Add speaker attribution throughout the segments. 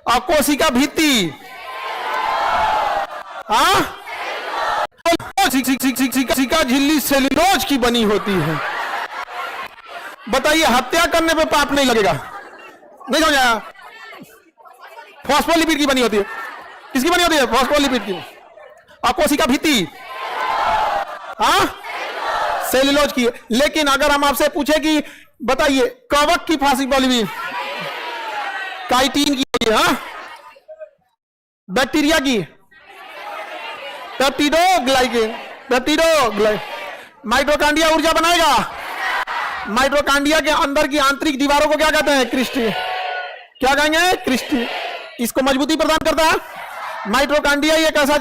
Speaker 1: और कोशिका भित्ति कोशिका झिल्ली सेल्यूलोज की बनी होती है। बताइए हत्या करने पे पाप नहीं लगेगा? नहीं समझा? फॉस्फोलिपिड की बनी होती है। किसकी बनी होती है? फॉस्फोलिपिड की। और कोशिका भित्ति सेल्यूलोज की। लेकिन अगर हम आपसे पूछे कि बताइए कवक की फॉस्फोलिपिड काइटिन की है, बैक्टीरिया की पेप्टिडोग्लाइकेन माइटोकांड्रिया ऊर्जा बनाएगा। माइटोकांड्रिया के अंदर की आंतरिक दीवारों को क्या कहते हैं? क्रिस्टी। क्या कहेंगे? क्रिस्टी। इसको मजबूती प्रदान करता है। माइटोकांड्रिया एक ऐसा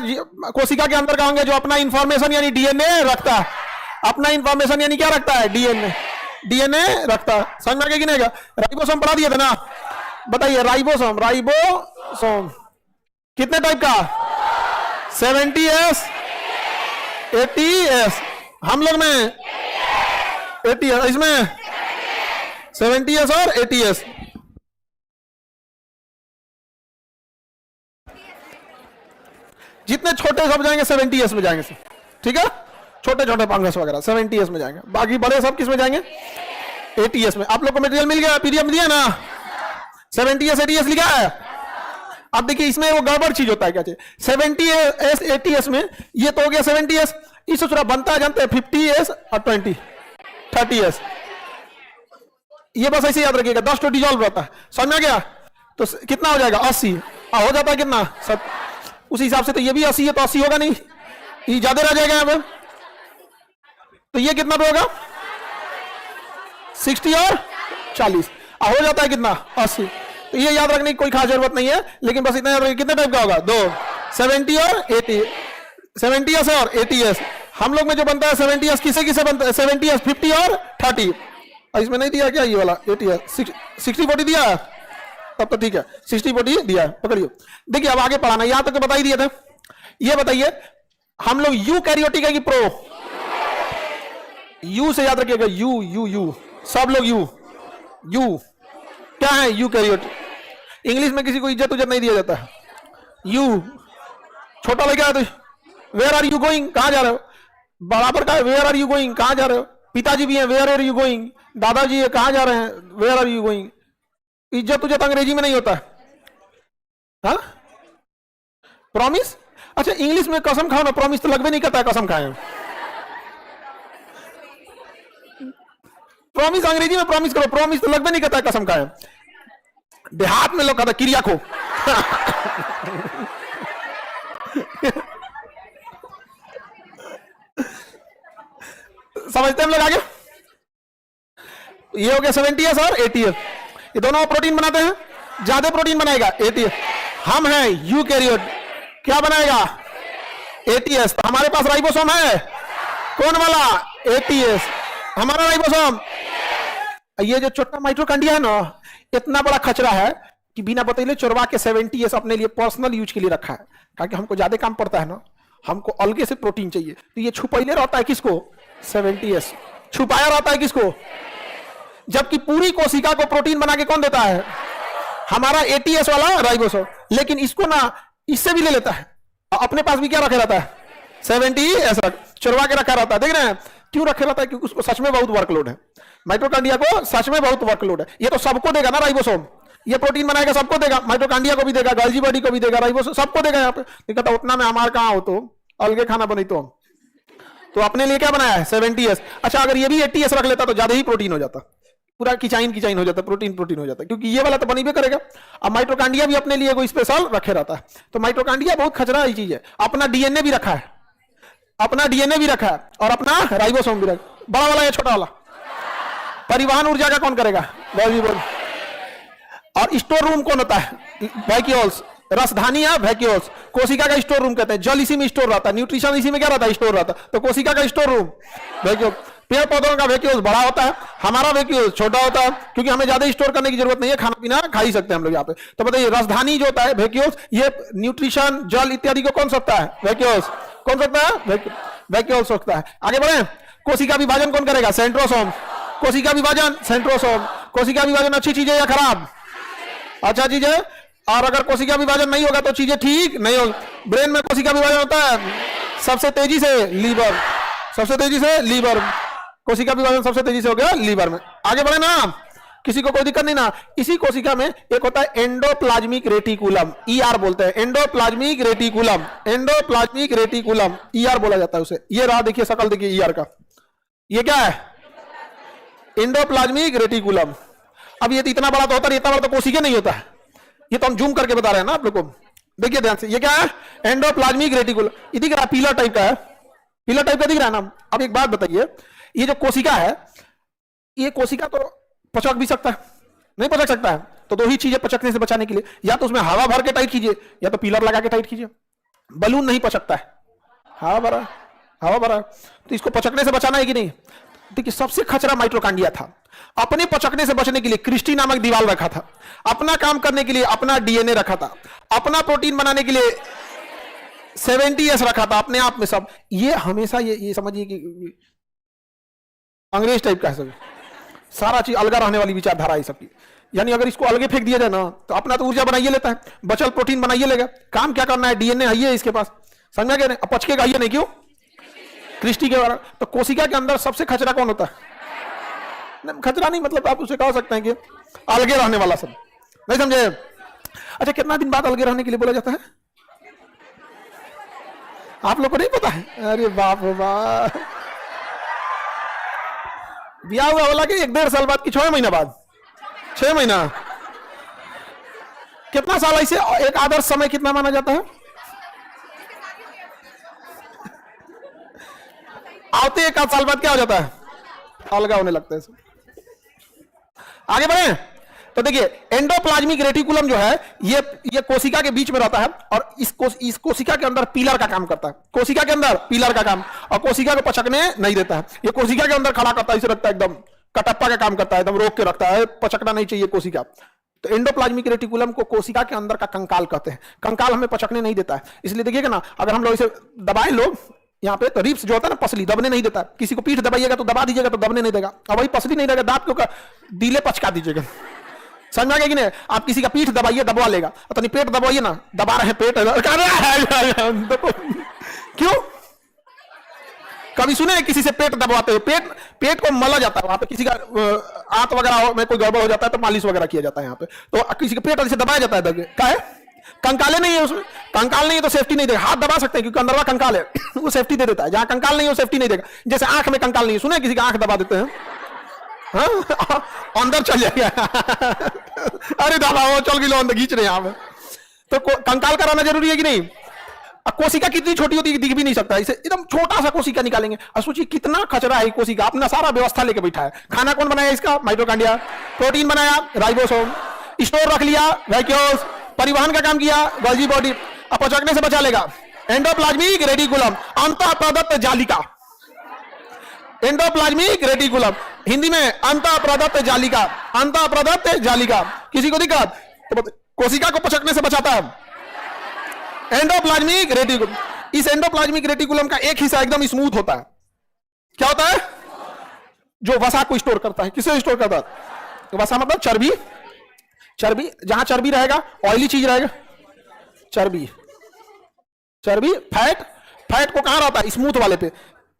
Speaker 1: कोशिका के अंदर कहेंगे जो अपना इंफॉर्मेशन यानी डीएनए रखता है। अपना इंफॉर्मेशन यानी क्या रखता है? डीएनए रखता है। समझ में आ गया कि नहीं? राइबोसोम पढ़ा दिया था ना? बताइए राइबोसोम कितने टाइप का? 70S 80S। हम लोग में 80S, इसमें 70S और 80S। जितने छोटे सब जाएंगे 70S में जाएंगे, ठीक है? छोटे छोटे फंगस वगैरह 70S में जाएंगे, बाकी बड़े सब किस में जाएंगे? 80S में। आप लोग को मटेरियल मिल गया, पीडीएफ दिया ना? 70S 80S लिखा है। अब देखिए इसमें वो गड़बड़ चीज होता है। क्या चाहिए? 70S 80S में ये तो हो गया 70S। इस सूत्र बनता है जानते हैं 50S और 30S। ये बस ऐसे याद रखिएगा। 10 तो डिजॉल्व रहता है। समझ में आ गया? तो कितना हो जाएगा? 80। हो जाता है कितना? उस हिसाब से तो ये भी 80 है, तो 80 होगा नहीं, ये ज्यादा रह जाएगा यहाँ पे। तो ये कितना पे होगा? 60 और 40। हो जाता है कितना? 80। तो ये याद रखने की कोई खास जरूरत नहीं है, लेकिन बस इतना याद रखिए कितने टाइप का होगा? 2 70 और 80। 70S और 80S। हम लोग में जो बनता है 70S किसे किसे बनता है? 70S 50 और 30। इसमें नहीं दिया क्या ये वाला 80S? 60-40 दिया है? तब तो ठीक है, 60-40 दिया है। पकड़िए, देखिए अब आगे पढ़ाना। यहां तक तो बता ही दिए थे। ये बताइए हम लोग यू कैरियोटिक है कि प्रो? यू से याद रखिएगा। यू सब लोग यू क्या है? You karyotic. इंग्लिश में किसी को इज्जत नहीं दिया जाता है। यू छोटा लगा तो वेयर आर यू गोइंग? कहां जा रहे हो? बराबर का है वेयर आर यू गोइंग? कहां जा रहे हो? पिताजी भी हैं, वेयर आर यू गोइंग? दादाजी है, कहां जा रहे हैं? Where are you going? इज्जत अंग्रेजी में नहीं होता है। हाँ? प्रॉमिस? अच्छा इंग्लिश में कसम खाओ ना, प्रॉमिस तो लगभग नहीं करता है कसम खाए। प्रॉमिस अंग्रेजी में प्रॉमिस करो, प्रॉमिस तो लगभग नहीं करता है कसम खाए। देहात में लोग कहता क्रिया खो। समझते हैं हम लोग आगे? ये हो गया 70S और 80S। ये दोनों प्रोटीन बनाते हैं। ज्यादा प्रोटीन बनाएगा 80S। हम हैं यूकैरियोट, क्या बनाएगा? 80S। तो हमारे पास राइबोसोम है कौन वाला? 80S। हमारा राइबोसोम ये जो छोटा माइटोकांड्रिया है ना, इतना बड़ा खचरा है कि बिना बतैले चुरवा के 70S अपने लिए पर्सनल यूज के लिए रखा है। ताकि हमको ज्यादा काम पड़ता है ना, हमको अलगे से प्रोटीन चाहिए, तो ये छुपैले रहता है किसको? 70S छुपाया रहता है किसको? जबकि पूरी कोशिका को प्रोटीन बना के कौन देता है? हमारा 80S वाला राइबोसोम। लेकिन इसको ना इससे भी ले लेता है, अपने पास भी क्या रखे रहता है? 70S चुरवा के रखा रहता है। देख रहे हैं क्यों रखे रहता है? क्योंकि उसको सच में बहुत वर्कलोड है। माइटोकांड्रिया को सच में बहुत वर्कलोड है। ये तो सबको देगा ना राइबोसोम, ये प्रोटीन बनाएगा सबको देगा। माइटोकांड्रिया को भी देगा, गोल्गी बॉडी को भी देगा, राइबोसोम सबको देगा। यहाँ पे कहता उतना में हमारे कहाँ हो, तो अलगे खाना बनी तो अपने लिए क्या बनाया है? 70S। अच्छा अगर ये भी 80S रख लेता तो ज्यादा ही प्रोटीन हो जाता, पूरा किचाइन हो जाता, प्रोटीन हो जाता, क्योंकि ये वाला तो बनी भी करेगा। अब माइटोकांड्रिया भी अपने लिए कोई स्पेशल रखे रहता है। तो माइटोकांड्रिया बहुत खतरा चीज है। अपना डीएनए भी रखा है, और अपना राइबोसोम भी रखा। बड़ा वाला या छोटा वाला? परिवहन ऊर्जा का कौन करेगा? और स्टोर रूम कौन होता है? वैक्यूल्स। रसधानी है वैक्यूल्स। कोशिका का स्टोर रूम कहते हैं। जल इसी में स्टोर रहता है, न्यूट्रिशन इसी में क्या रहता है? स्टोर रहता है। तो कोशिका का स्टोर रूम वैक्यूल। पेड़ पौधों का वैक्यूल्स बड़ा होता है, हमारा वैक्यूल्स छोटा होता है, क्योंकि हमें ज्यादा स्टोर करने की जरूरत नहीं है, खाना पीना खा ही सकते हैं हम लोग यहाँ पे। तो बताइए रसधानी जो होता है वैक्यूल्स, ये न्यूट्रिशन जल इत्यादि को कौन सकता है? वैक्यूल्स। कौन सकता है? वैक्यूल्स सकता है। आगे बढ़े। कोशिका विभाजन कौन करेगा? सेंट्रोसोम। कोशिका विभाजन सेंट्रोसोम। कोशिका विभाजन अच्छी चीज है या खराब? अच्छा चीज है। और अगर कोशिका विभाजन नहीं होगा तो चीजें ठीक नहीं होगी। ब्रेन में कोशिका विभाजन होता है सबसे तेजी से लीवर, सबसे तेजी से लीवर, कोशिका विभाजन सबसे तेजी से हो गया लीवर में। आगे बढ़े ना, किसी को कोई दिक्कत नहीं ना। इसी कोशिका में एक होता है एंडोप्लाज्मिक रेटिकुलम, ईआर बोलते हैं, endoplasmic reticulum, endoplasmic reticulum ER बोला जाता है उसे। ये रहा, देखिए शकल देखिए ईआर का, ये क्या है एंडोप्लाज्मिक रेटिकुलम। अब ये तो इतना बड़ा तो होता है, इतना बड़ा तो कोशिका नहीं होता है, ये तो हम जूम करके बता रहे हैं ना आप लोग को। देखिए ध्यान से, ये क्या है एंडोप्लाज्मिक रेटिकुलम, ये दिख रहा है पीला टाइप का है, पीला टाइप का दिख रहा है ना। अब एक बात बताइए, ये जो कोशिका है, ये कोशिका तो पचक भी सकता है, नहीं पचक सकता है, तो दो ही चीजें पचकने से बचाने के लिए, या तो उसमें हवा भर के टाइट कीजिए या तो पिलर लगा के टाइट कीजिए। बलून नहीं पचकता है, हवा भरा, हवा भरा, तो इसको पचकने से बचाना है कि नहीं। देखिए सबसे खचरा माइटोकांड्रिया था, अपने पचकने से बचने के लिए क्रिस्टी नामक दीवार रखा था, अपना काम करने के लिए अपना डीएनए रखा था, अपना प्रोटीन बनाने के लिए 70S रखा था अपने आप में सब। ये हमेशा ये समझिए कि अंग्रेज टाइप का है सब, सारा चीज अलगा रहने वाली विचारधारा है सबकी। यानी अगर इसको अलगे फेंक दिया जाए ना तो अपना तो ऊर्जा बनाइए लेता है, बचल प्रोटीन बनाइए लेगा, काम क्या करना है डीएनए है इसके पास, समझा क्या नहीं, पचकेगा ये नहीं, क्यों क्रिस्टी के द्वारा। तो कोशिका के अंदर सबसे खचरा कौन होता है, खचरा नहीं मतलब आप उसे कह सकते हैं कि अलगे रहने वाला सब, नहीं समझे। अच्छा कितना दिन बाद अलगे रहने के लिए बोला जाता है आप लोग को नहीं पता है। अरे बाप रे बाप, ब्याह हुआ बोला कि 1-1.5 साल बाद कि 6 महीना बाद, 6 महीना, कितना साल ऐसे एक आदर्श समय कितना माना जाता है। आते 1 आध साल बाद क्या हो जाता है, अलगा होने लगता है सब। आगे बढ़े तो देखिए एंडोप्लाज्मिक रेटिकुलम जो है ये कोशिका के बीच में रहता है और इस कोशिका के अंदर पिलर का काम करता है, कोशिका के अंदर पिलर का काम, और कोशिका को पचकने नहीं देता है। ये कोशिका के अंदर खड़ा करता है, इसे रखता है एकदम कटप्पा का काम करता है, एकदम रोक के रखता है, पचकना नहीं चाहिए कोशिका। तो एंडोप्लाज्मिक रेटिकुलम को कोशिका के अंदर का कंकाल कहते हैं। कंकाल हमें पचकने नहीं देता है, इसलिए देखिएगा ना अगर हम लोग इसे दबाए लोग यहाँ पे तो रिप्स जो होता है ना पसली दबने नहीं देता, किसी को पीठ दबाइएगा तो दबा दीजिएगा तो दबने नहीं देगा, और वही पसली नहीं देगा दांत को दिले पचका दीजिएगा, समझा गया कि नहीं। आप किसी का पीठ दबाइए दबवा लेगा, अपनी पेट दबाइए ना, दबा रहे पेट क्यों, कभी सुने किसी से पेट दबाते हुए, पेट को मला जाता है वहां पे, किसी का आंत वगैरह में कोई गड़बड़ हो जाता है तो मालिश वगैरह किया जाता है यहाँ पे, तो किसी का पेट ऐसे दबाया जाता है, क्या है कंकाले नहीं है उसमें, कंकाल नहीं है तो सेफ्टी नहीं देगा, हाथ दबा सकते हैं क्योंकि अंदरवा कंकाल है वो सेफ्टी दे देता है, जहां कंकाल नहीं है वो सेफ्टी नहीं देगा। जैसे आंख में कंकाल नहीं है, सुने किसी का आंख दबा देते हैं हाँ? अंदर चल जाएगा अरे दादा वो चल गिलो अंदर खींच रहे हैं यहाँ पे, तो कंकाल कराना जरूरी है कि नहीं। अब कोशिका कितनी छोटी होती है दिख भी नहीं सकता, इसे एकदम छोटा सा कोशिका निकालेंगे और सोचिए कितना खचरा है कोशिका, अपना सारा व्यवस्था लेके बैठा है। खाना कौन बनाया इसका, माइटोकांड्रिया, प्रोटीन बनाया राइबोसोम, स्टोर रख लिया वैक्यूल्स, परिवहन का काम किया गोल्जी बॉडी, अब पचकने से बचा लेगा एंडोप्लाज्मिक रेटिकुलम, अंतः प्रदत्त जालिका, एंडोप्लाज्मिक रेटिकुलम हिंदी में अंतः प्रदत्त जालिका, अंतः प्रदत्त जालिका। किसी को दिक्कत तो कोशिका को पचकने से बचाता है एंडोप्लाज्मिक रेटिकुलम। इस एंडोप्लाज्मिक रेटिकुलम का एक हिस्सा एकदम स्मूथ होता है, क्या होता है, जो वसा को स्टोर करता है। किसे स्टोर करता है, वसा मतलब चर्बी, चर्बी जहां चर्बी रहेगा ऑयली चीज रहेगा, चर्बी, चर्बी फैट, फैट को कहां रहता है, स्मूथ वाले पे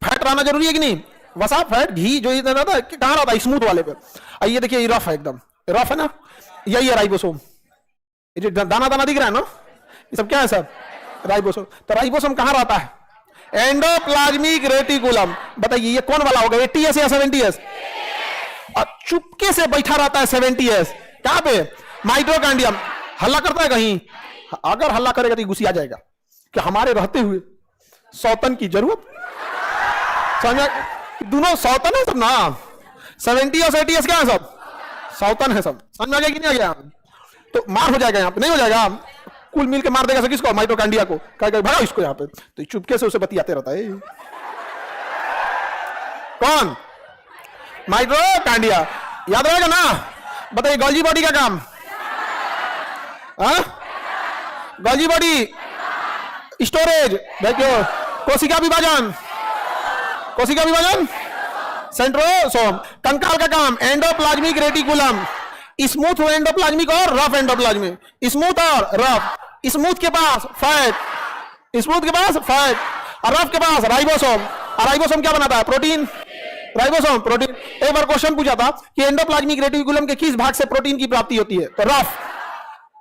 Speaker 1: फैट रहना जरूरी है कि नहीं। वसा फैट घी जो रहता है कहां रहता है, स्मूथ वाले पे। ये देखिए ये रफ है, एकदम रफ है ना, यही है राइबोसोम, ये जो दाना दाना दिख रहा है ना ये सब क्या है सर, राइबोसोम। तो राइबोसोम कहां रहता है, एंडोप्लाज्मिक रेटिकुलम। बताइए ये कौन वाला होगा, 80S या 70S, और चुपके से बैठा रहता है 70S, कहां पे, माइटोकांड्रियम। हल्ला करता है कहीं, अगर हल्ला करेगा तो गुस्सा आ जाएगा कि हमारे रहते हुए सौतन की जरूरत, समझा, दोनों सौतन है सब ना, 70 और 80S क्या है, सब सौतन है सब, समझ में आ गया कि नहीं आ गया। तो मार हो जाएगा यहाँ पे, नहीं हो जाएगा, कुल मिल के मार देगा किसको, माइटोकांड्रिया को, कहेगा भागा इसको यहाँ पे, तो चुपके से उसे बतियाते रहता है। कौन, माइटोकांड्रिया, याद रहेगा ना। बताइए गोल्जी बॉडी का काम, गोल्जी बॉडी स्टोरेज, देखियो कोशिका विभाजन, कोशिका विभाजन सेंट्रोसोम। कंकाल का काम एंडोप्लाज्मिक रेटिकुलम, स्मूथ एंडोप्लाज्मिक और रफ एंडोप्लाज्मिक, स्मूथ और रफ, स्मूथ के पास फैट, स्मूथ के पास फैट, और रफ के पास राइबोसोम, और राइबोसोम क्या बनाता है? Protein, ribosome protein. एक बार क्वेश्चन पूछा था कि एंडोप्लाज्मिक रेटिकुलम के किस भाग से प्रोटीन की प्राप्ति होती है? तो रफ,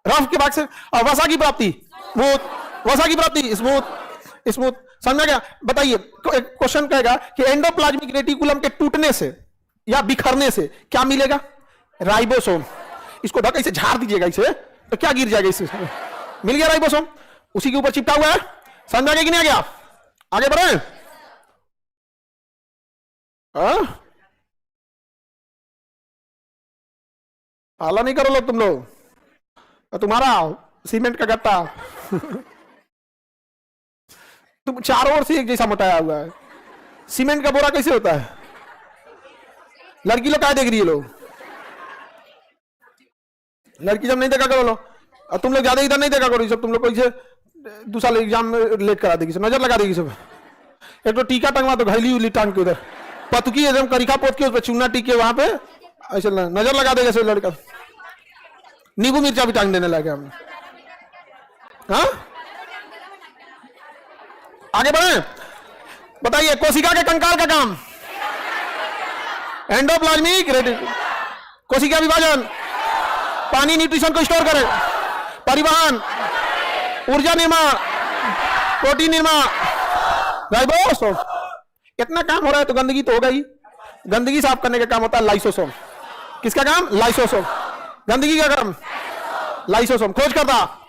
Speaker 1: रफ के भाग से। और वसा की प्राप्ति स्मूथ, वसा की प्राप्ति स्मूथ, स्मूथ। समझा क्या? बताइए, क्वेश्चन कहेगा कि एंडोप्लाज्मिक रेटिकुलम के टूटने से या बिखरने से क्या मिलेगा? राइबोसोम। इसको ढक ऐसे झाड़ दीजिएगा इसे, तो क्या गिर जाएगा इससे? मिल गया राइबोसोम, उसी के ऊपर चिपका हुआ है। समझा कि नहीं आ गया? आगे बढ़े। हाला नहीं करो लोग तुम लोग, तुम्हारा सीमेंट का गट्टा तुम चारों ओर से एक जैसा मोटाया हुआ है। सीमेंट का बोरा कैसे होता है? लड़की लोग क्या देख रही है? लोग लड़की जब नहीं देखा करो लो, और तुम लोग ज्यादा इधर नहीं देखा करो। सब तुम लोग को इसे दूसरा एग्जाम में लेट करा देगी, नजर लगा देगी सब। एक तो टीका टंगवा तो घैली उली टांग के उधर पतुकी एकदम करिका पोत के उस पर चुना टीक के वहां पे ऐसे नजर लगा देगा सब लड़का। नींबू मिर्चा भी टांग देने लगे हम। हाँ, आगे बढ़े। बताइए, कोशिका के कंकाल का काम एंडोप्लाज्मिक रेटिकुलम, कोशिका विभाजन, पानी न्यूट्रिशन को स्टोर करे, परिवहन, ऊर्जा निर्माण, प्रोटीन निर्माण, राइबोसोम। इतना काम हो रहा है तो गंदगी तो होगा ही। गंदगी साफ करने का काम होता है लाइसोसोम। किसका काम? लाइसोसोम। गंदगी का काम लाइसोसोम। खोज करता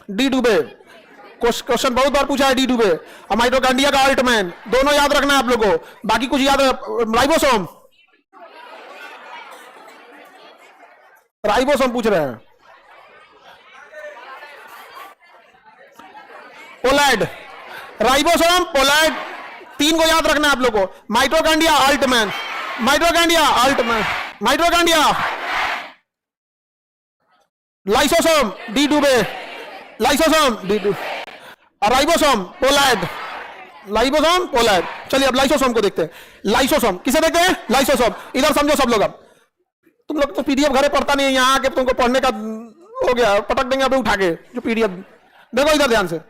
Speaker 1: डी डुबे, क्वेश्चन बहुत बार पूछा है डी डुबे और माइटोकॉन्ड्रिया का अल्टमैन, दोनों याद रखना है आप लोगों को। बाकी कुछ याद, राइबोसोम, राइबोसोम पूछ रहे हैं। पोलैड, राइबोसोम, पोलैड, तीन को याद रखना है आप लोगों को। Mitochondria Altmann, mitochondria Altmann, mitochondria, lysosome de Duve, lysosome de Duve, ribosome Palade, ribosome Palade. चलिए अब लाइसोसोम को देखते हैं। लाइसोसोम किसे देखते हैं? लाइसोसोम। इधर समझो सब लोग। अब तुम लोग तो पीडीएफ घरे पढ़ता नहीं है, यहाँ आके तुमको पढ़ने का हो गया, पटक देंगे अभी उठा के जो पीडीएफ। देखो इधर ध्यान से,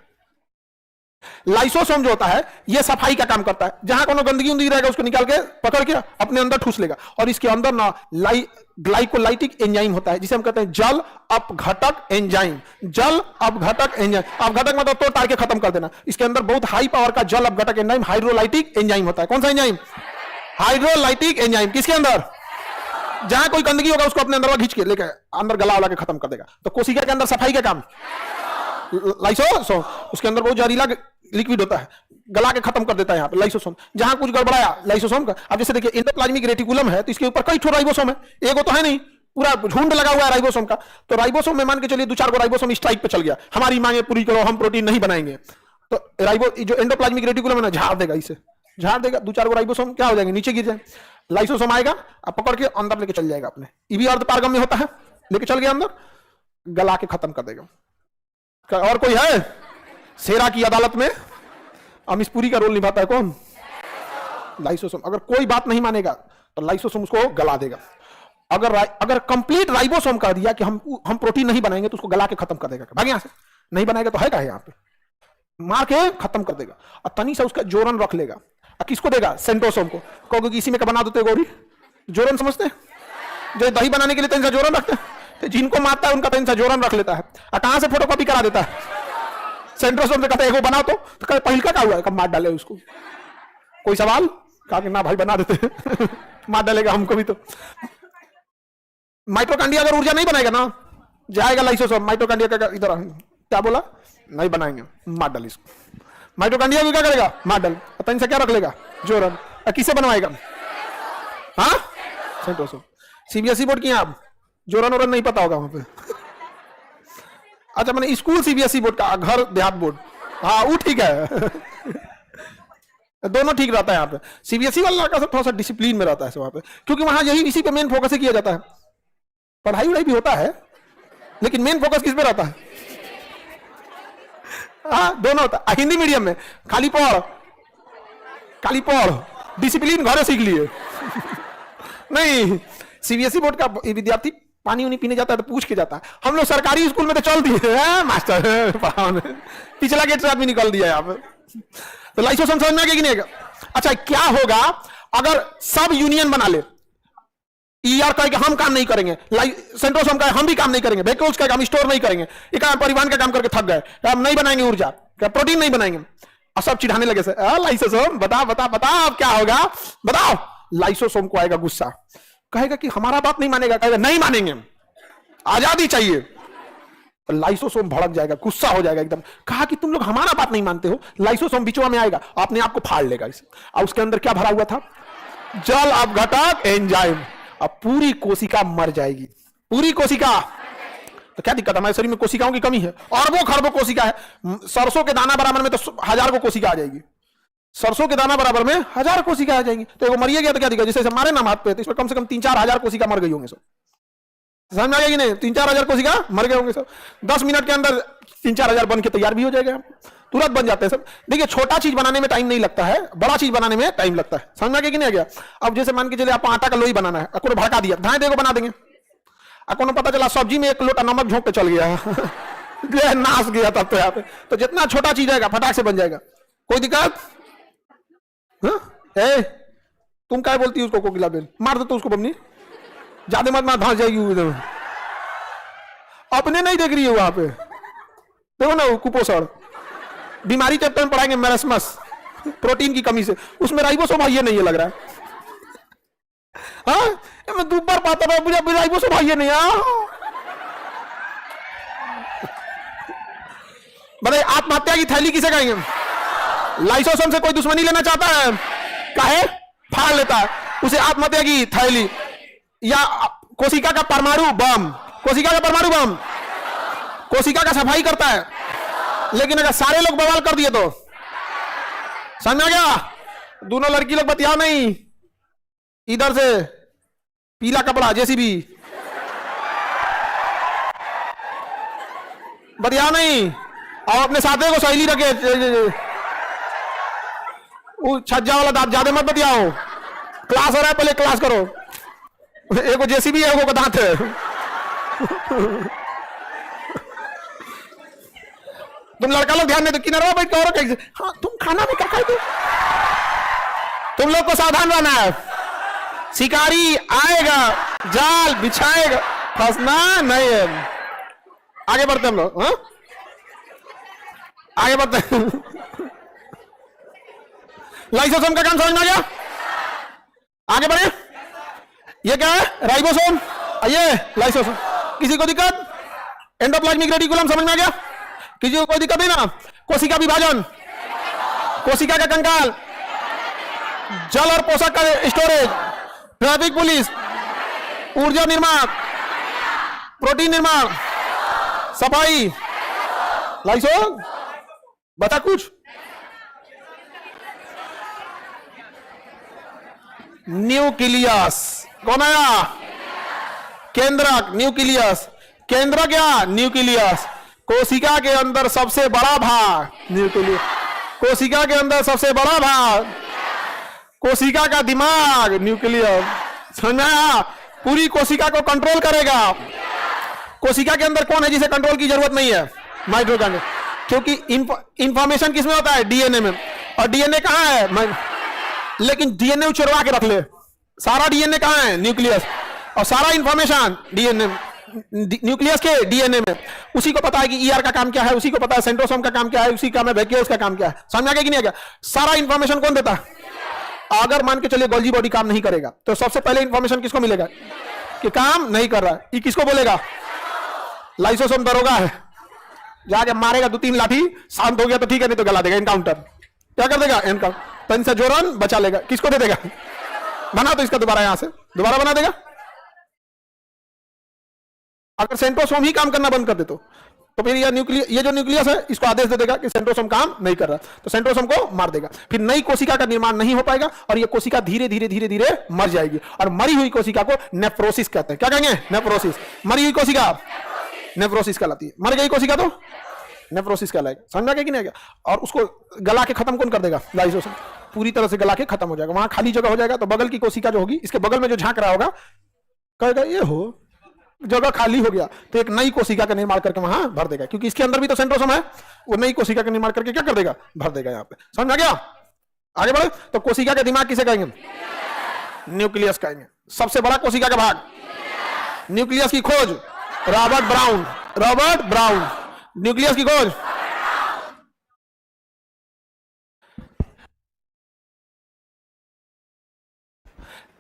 Speaker 1: लाइसोसोम जो होता है ये सफाई का काम करता है। जहां कोनो गंदगी उंदगी रहेगा उसको निकाल के पकड़ के अपने अंदर ठूस लेगा। और इसके अंदर ना ग्लाइकोलाइटिक एंजाइम होता है जिसे हम कहते हैं जल अपघटक एंजाइम। जल अपघटक एंजाइम, अपघटक मतलब तोड़ ताड़ के खत्म कर देना। इसके अंदर बहुत हाई पावर का जल अपघटक एंजाइम हाइड्रोलाइटिक एंजाइम होता है। कौन सा एंजाइम? Hydrolytic enzyme. किसके अंदर? जहां कोई गंदगी होगा उसको अपने अंदर खींच के लेकर अंदर गला वाला के खत्म कर देगा। तो कोशिका के अंदर सफाई का काम लाइसोसोम, उसके अंदर बहुत जहरीला लिक्विड होता है, गला के खत्म कर देता है यहाँ पे लाइसोसोम। जहां कुछ गड़बड़ाया लाइसोसोम का। अब जैसे देखिए एंडोप्लाज्मिक रेटिकुलम है तो इसके ऊपर कई ठो राइबोसोम है, एगो तो है नहीं, पूरा झुंड लगा हुआ है राइबोसोम का। तो राइबोसोम में मान के चलिए 2-4 गो राइबोसोम स्ट्राइक पे चल गया, हमारी मांगे पूरी करो, हम प्रोटीन नहीं बनाएंगे। तो राइबो जो एंडोप्लाज्मिक रेटिकुलम है ना, झाड़ देगा, इसे झाड़ देगा। 2-4 गो राइबोसोम क्या हो जाएंगे? नीचे गिर जाए। लाइसोसोम आएगा, अब पकड़ के अंदर लेके चल जाएगा अपने। ये भी अर्धपारगम में होता है, लेके चल गया अंदर, गला के खत्म कर देगा। और कोई है? शेरा की अदालत में अमिसपुरी का रोल निभाता है कौन? लाइसोसोम। अगर कोई बात नहीं मानेगा तो लाइसोसोम उसको गला देगा। अगर कंप्लीट राइबोसोम कर दिया कि हम प्रोटीन नहीं बनाएंगे तो उसको गला के खत्म कर देगा। भाग यहां से, नहीं बनाएगा तो है क्या? यहाँ पे मार के खत्म कर देगा। और तनी सा उसका जोरन रख लेगा। और किसको देगा? सेंट्रोसोम को। कहोगे इसी में क्या बना देते गौरी? जोरन समझते? जो दही बनाने के लिए तनी सा जोरन रखते हैं, तो जिनको मारता है उनका तनी सा जोरन रख लेता है। और कहां से फोटोकॉपी करा देता है? सेंट्रोसोम से कहते हैं बना तो कहते पहल का हुआ है, कब मार डाले उसको। कोई सवाल? कहा कि ना भाई बना देते हैं मार डालेगा हमको भी। तो माइटोकॉन्ड्रिया अगर ऊर्जा नहीं बनाएगा ना, जाएगा लाइसोसोम। माइटोकॉन्ड्रिया का इधर क्या बोला? नहीं बनाएंगे, मार डाल इसको। माइटोकॉन्ड्रिया भी क्या करेगा? मार डाल। तन से क्या रख लेगा? जोरन। किसे बनवाएगा? हाँ, सेंट्रोसोम। सीबीएसई बोर्ड की आप जोरन वोरन नहीं पता होगा वहां पे। अच्छा, मैंने स्कूल सीबीएसई बोर्ड का, घर देहात बोर्ड, हाँ वो ठीक है दोनों ठीक रहता है यहाँ पे। सीबीएसई वाला का थोड़ा सा डिसिप्लिन में रहता है वहां पे, क्योंकि वहां यही इसी पे मेन फोकस किया जाता है। पढ़ाई वढ़ाई भी होता है लेकिन मेन फोकस किस पे रहता है? हाँ, दोनों होता है। हिंदी मीडियम में खाली पढ़ डिसिप्लिन घरे सीख लिए नहीं, सीबीएसई बोर्ड का विद्यार्थी पानी उनी पीने जाता है तो पूछ के जाता है। हम लोग सरकारी स्कूल में तो चल दिए मास्टर पिछला गेट से आदमी निकल दिया यहाँ पे। तो लाइसोसोम समझ में आ गया कि नहीं? अच्छा, क्या होगा अगर सब यूनियन बना ले? ईआर कहे कि हम काम नहीं करेंगे, सेंट्रोसोम कहे हम भी काम नहीं करेंगे, वेक्यूल्स कहे हम स्टोर नहीं करेंगे, ये कहा परिवहन का काम करके थक गए, हम नहीं बनाएंगे ऊर्जा, क्या प्रोटीन नहीं बनाएंगे, और सब चिढ़ाने लगे से लाइसोसोम बता बता बता अब क्या होगा बताओ। लाइसोसोम को आएगा गुस्सा, कहेगा कि हमारा बात नहीं मानेगा, कहेगा नहीं मानेंगे, आजादी चाहिए। तो लाइसोसोम भड़क जाएगा, गुस्सा हो जाएगा एकदम, कहा कि तुम लोग हमारा बात नहीं मानते हो। लाइसोसोम बिचवा में आएगा, अपने आप को फाड़ लेगा इसे, और उसके अंदर क्या भरा हुआ था? जल अपघटक एंजाइम। अब पूरी कोशिका मर जाएगी, पूरी कोशिका। तो क्या दिक्कत है? हमारे शरीर में कोशिकाओं की कमी है, अरबों खरबों कोशिका है। सरसों के दाना बराबर में तो 1000 को कोशिका आ जाएगी, सरसों के दाना बराबर में 1000 कोशिका आ जाएंगी। तो वो मरिए गया तो क्या दिक्कत? जैसे मारे ना हाथ पे, तो इसमें कम से कम 3-4 हजार कोशिका मर गई होंगे सब। समझ में आ गया कि नहीं? 3-4 हजार कोशिका मर गए होंगे सब। 10 मिनट के अंदर 3-4 हजार बन के तैयार भी हो जाएगा, तुरंत बन जाते हैं सब। देखिए, छोटा चीज बनाने में टाइम नहीं लगता है, बड़ा चीज बनाने में टाइम लगता है। समझ में आ गया कि नहीं आ गया? अब जैसे मान के चले आपको आटा का लोई बनाना है, आपको भड़का दिया, धाए देखो बना देंगे। आपको पता चला सब्जी में 1 लोटा नमक झोंक के चल गया नाश गया तब तो यहाँ पे। तो जितना छोटा चीज आएगा फटाक से बन जाएगा, कोई दिक्कत? तुम क्या बोलती है उसको? कोकिला बेल मार दो तो उसको बमनी, ज्यादा मत मार, धंस जाएगी उधर। अपने नहीं देख रही है वहां पे, देखो ना कुपोषण बीमारी चैप्टर में पढ़ाएंगे, मेरेस्मस, प्रोटीन की कमी से, उसमें राइबोसोम ये नहीं है लग रहा है। हाँ, मैं दोपहर पाता था मुझे राइबोसोम ये नहीं है। बताइए, आत्महत्या की थैली किसे कहेंगे? लाइसोसोम से कोई दुश्मनी लेना चाहता है, काहे फाड़ लेता है उसे आत्महत्या की थैली, या कोशिका का परमाणु बम, कोशिका का परमाणु बम कोशिका का सफाई करता है। लेकिन अगर सारे लोग बवाल कर दिए तो समझ आ गया? दोनों लड़की लोग बतियाओ नहीं, इधर से पीला कपड़ा जेसीबी बतियाओ नहीं, और अपने साथे को सहेली रखे, छज्जा वाला दांत ज्यादा मत बतियाओ। क्लास हो रहा है, पहले क्लास करो। एक जेसीबी है, एक दांत है। तुम लड़का लोग ध्यान दे, किनारा बैठ के और कैसे? हाँ, तुम खाना भी क्या खाते? तुम लोग को सावधान रहना है, शिकारी आएगा, जाल बिछाएगा, फंसना नहीं है। आगे बढ़ते हम लोग, आगे बढ़ते। लाइसोसोम का काम समझ में आ गया? आगे बढ़े। ये क्या है? राइबोसोम, ये लाइसोसोम। किसी को दिक्कत? एंडोप्लाज्मिक रेटिकुलम समझ में आ गया? किसी को कोई दिक्कत नहीं ना? कोशिका विभाजन, कोशिका का कंकाल, जल और पोषक का स्टोरेज, ट्रैफिक पुलिस, ऊर्जा निर्माण, प्रोटीन निर्माण, सफाई, लाइसोसोम। बता कुछ? न्यूक्लियस कौन आया? केंद्रक, न्यूक्लियस। केंद्र क्या? न्यूक्लियस। कोशिका के अंदर सबसे बड़ा भाग न्यूक्लियस, कोशिका के अंदर सबसे बड़ा भाग, कोशिका का दिमाग न्यूक्लियस। समझ में आया? पूरी कोशिका को कंट्रोल करेगा। कोशिका के अंदर कौन है जिसे कंट्रोल की जरूरत नहीं है? माइटोकॉन्ड्रिया, क्योंकि इंफॉर्मेशन किसमें होता है? डीएनए में। और डीएनए कहां है? लेकिन डीएनए चुरवा के रख ले, सारा डीएनए कहां है? न्यूक्लियस। और सारा इंफॉर्मेशन डीएनए, न्यूक्लियस के डीएनए में। उसी को पता है कि ईआर का काम क्या है, उसी को पता है सेंट्रोसोम का काम क्या है, उसी का में वैक्यूल्स का काम क्या है। समझ आ गया कि नहीं आ गया? सारा इंफॉर्मेशन कौन देता है? अगर मान के चलिए गोल्जी बॉडी काम नहीं करेगा तो सबसे पहले इंफॉर्मेशन किसको मिलेगा कि काम नहीं कर रहा है? ये किसको बोलेगा? लाइसोसोम दरोगा है, जाके मारेगा 2-3 लाठी, शांत हो गया तो ठीक है, नहीं तो गला देगा, एनकाउंटर। क्या कर देगा? एनकाउंटर। पेन से जोरन बचा लेगा। किसको दे देगा? बना तो इसका दोबारा, यहां से दोबारा बना देगा। अगर सेंट्रोसोम ही काम करना बंद कर दे तो फिर ये जो न्यूक्लियस है इसको आदेश दे देगा कि सेंट्रोसोम काम नहीं कर रहा, तो सेंट्रोसोम को मार देगा। फिर नई कोशिका का निर्माण नहीं हो पाएगा और ये कोशिका धीरे धीरे धीरे धीरे मर जाएगी। और मरी हुई कोशिका को नेफ्रोसिस कहते हैं। क्या कहेंगे? नेफ्रोसिस। मरी हुई कोशिका नेफ्रोसिस कहलाती है, मर गई कोशिका तो नेफ्रोसिस कहलाएगा। समझ में आ गया कि नहीं आ गया? और उसको गला के खत्म कौन कर देगा? लाइसोसोम। पूरी तरह से गला के खत्म हो जाएगा, वहां खाली जगह हो जाएगा। तो बगल की कोशिका जो होगी, इसके बगल में जो झांक रहा होगा, कहेगा ये हो, जगह खाली हो गया, तो एक नई कोशिका का निर्माण करके वहां भर देगा, क्योंकि इसके अंदर भी तो सेंट्रोसोम है। वो नई कोशिका का निर्माण करके क्या कर देगा, भर देगा। यहाँ पे समझ आ गया? आगे बढ़े तो कोशिका का दिमाग किसे कहेंगे? न्यूक्लियस कहेंगे। सबसे बड़ा कोशिका का भाग न्यूक्लियस की खोज Robert brown. Robert Brown nucleus की खोज।